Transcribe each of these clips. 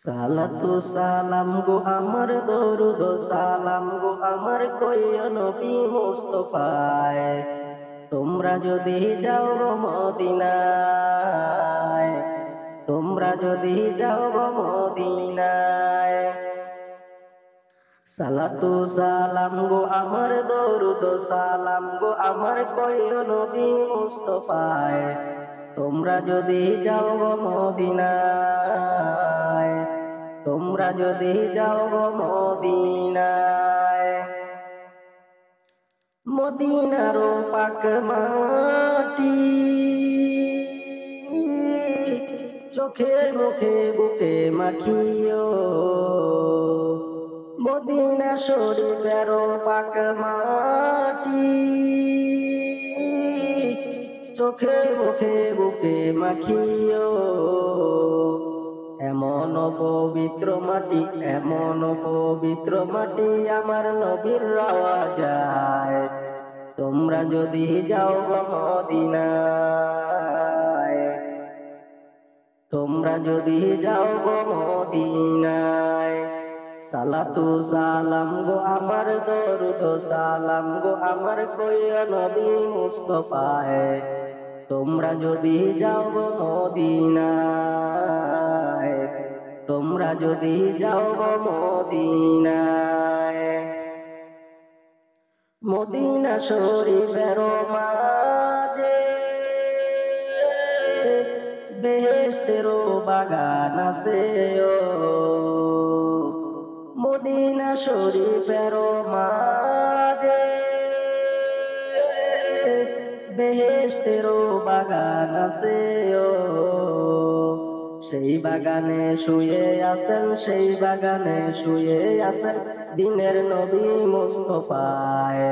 সালাতু সালাম গো আমার দরুদ সালাম গো আমার কইও নবী মুস্তাফায়। তোমরা যদি যাও গো মদিনায়, তোমরা যদি যাও গো মদিনায়। সালাতু সালাম গো আমার দরুদ সালাম গো আমার কইও নবী মুস্তাফায়। তোমরা যদি যাও গো মদিনায়, তোমরা যদি যাও গো মদিনায়। মদিনার পাক মাটি চোখে মুখে বুকে মাখিও, মদিনা শরীফের পাক মাটি চোখে মুখে বুকে মাখিও। এমন পবিত্র মাটি, এমন পবিত্র মাটি আমার নবীর রওয়া যায়। তোমরা যদি যাও গো মদিনায়, তোমরা যদি যাও গো মদিনায়। সালাতু সালাম গো আমার দরুদ সালাম গো আমার কইও নবী মুস্তাফায়। তোমরা যদি যাও গো মদিনায়, তোমরা যদি যাও গো মদিনায়। মদিনা শরীফের মাঝে বেহেশতের বাগান আছে ও, মদিনা শরীফের মাঝে বেহেশতের বাগান আছে ও। সেই বাগানে শুয়ে আছেন, সেই বাগানে শুয়ে আছেন দিনের নবী মুস্তাফায়।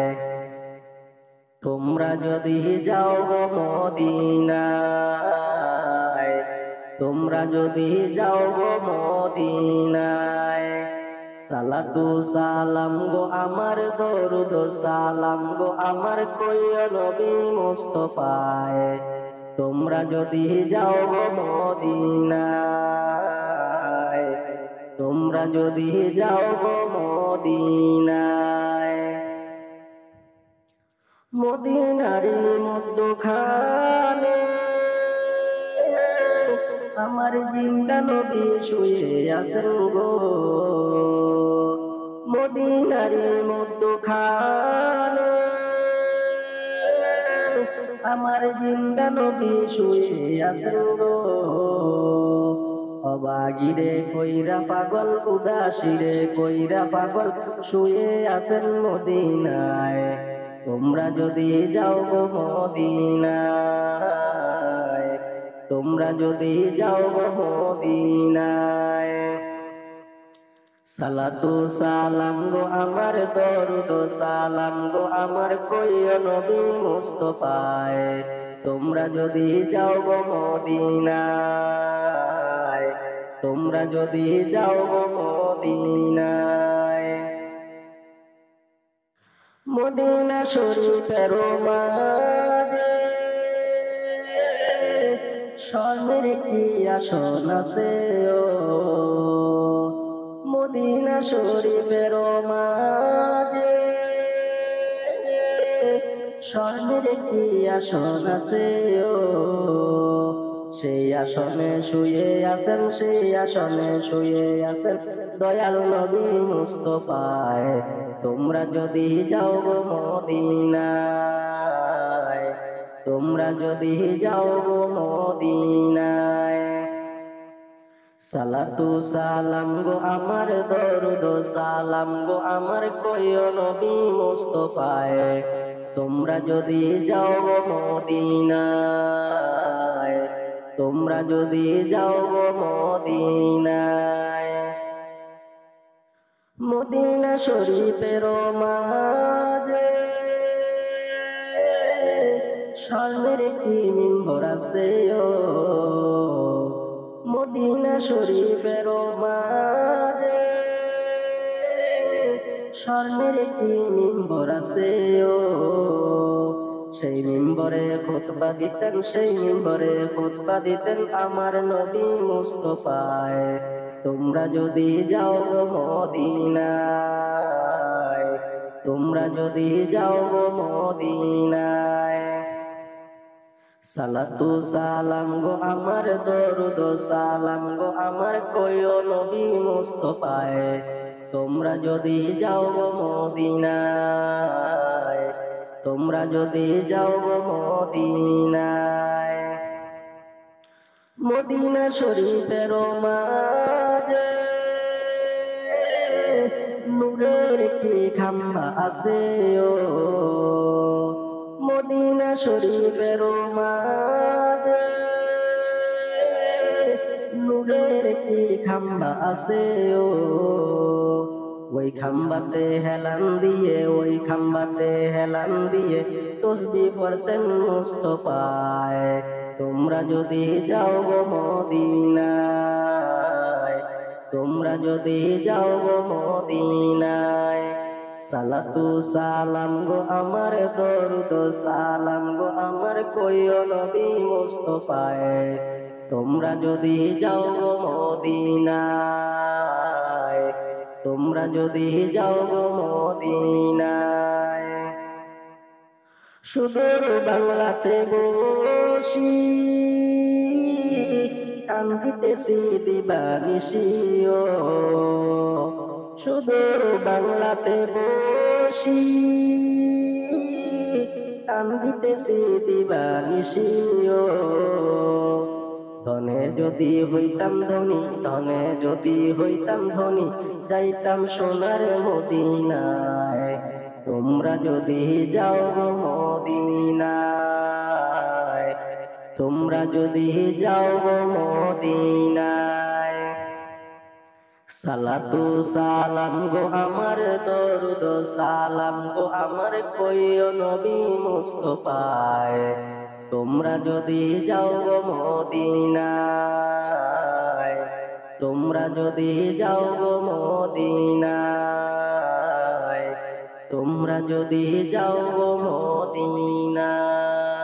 তোমরা যদি যাও গো মদিনায়, তোমরা যদি যাও গো মদিনায়। সালাতু সালাম গো আমার দরুদ সালাম গো আমার কইও নবী মুস্তাফায়। তোমরা যদি যাও গো মদিনায়, তোমরা যদি যাও গো মদিনায়। মদিনারি মধ্যখানে আমার জিন্দা নবী শুয়ে আছেন গো, মদিনারি মধ্যখানে আমার জিন্দা নবী শুয়ে আছেন গো। অবাগিরে কইরা পাগল উদাসীরে কইরা পাগল শুয়ে আছেন মদিনায়। তোমরা যদি যাও গো মদিনায়, তোমরা যদি যাও গো মদিনায়। সালাতু সালাম গো আমার দরুদ সালাম গো আমার কইও নবী মুস্তাফায়। তোমরা যদি যাও গো মদিনায়, তোমরা যদি যাও গো মদিনায়। মদিনা শরীফের মাঝে স্বর্ণের কি আসন আছে ও, মদিনা শরীফের মাঝে স্বর্ণের কি আসন আছে ও। সেই আসনে শুয়ে আছেন, সেই আসনে শুয়ে আছেন দয়াল নবী মুস্তাফায়। তোমরা যদি যাও গো মদিনায়, তোমরা যদি যাও গো মদিনায়। সালাতু সালাম গো আমার দরুদ সালাম গো আমার কইও নবী মুস্তাফায়। তোমরা যদি যাও গো মদিনায়, তোমরা যদি যাও গো মদিনায়। মদিনা শরীফের মাঝে স্বর্ণের কি মিম্বর আছে ও, মদিনা শরীফের মাঝে স্বর্ণের কি মিম্বর আছে ও। সেই মিম্বরে খুতবা দিতেন, সেই মিম্বরে খুতবা দিতেন আমার নবী মুস্তাফায়। তোমরা তোমরা যদি যাও গো মদিনায়, তোমরা যদি যাও গো মদিনায়। সালাতু সালাম গো আমার দরুদ সালাম গো আমার কইও নবী মুস্তাফায়, তোমরা যদি যাও গো মদিনায়, তোমরা যদি যাও গো মদিনায়। মদিনা শরীফের মাঝে নূরের কি খাম্বা আছে ও, মদিনা শরীফের মাঝে নূরের কি খাম্বা আছে ও, ওই খাম্বাতে হেলান দিয়ে, ওই খাম্বাতে হেলান দিয়ে তসবিহ পড়তেন মুস্তাফায়, তোমরা যদি যাও গো মদিনায়, তোমরা যদি যাও গো মদিনায়। সালাতু সালাম গো আমার দরুদ সালাম গো আমার কইও নবী মুস্তাফায়, তোমরা যদি যাও গো মদিনায়, তোমরা যদি যাও গো মদিনায়। সুদূর বাংলাতে বসি কান্দিতেছি দিবানিশি ও, সুদূর বাংলাতে বসি কান্দিতেছি দিবানিশি ও। ধনে যদি হইতাম ধনী, ধনে যদি হইতাম ধনী, যাইতাম সোনার মদিনায়, তোমরা যদি যাও গো মদিনায়, তোমরা যদি যাও গো মদিনায়। সালাতু সালাম গো আমার দরুদ সালাম গো আমার কইও নবী মুস্তাফায়, তোমরা যদি যাও গো মদিনায়, তোমরা যদি যাও গো মদিনায়, তোমরা যদি যাও গো মদিনায়।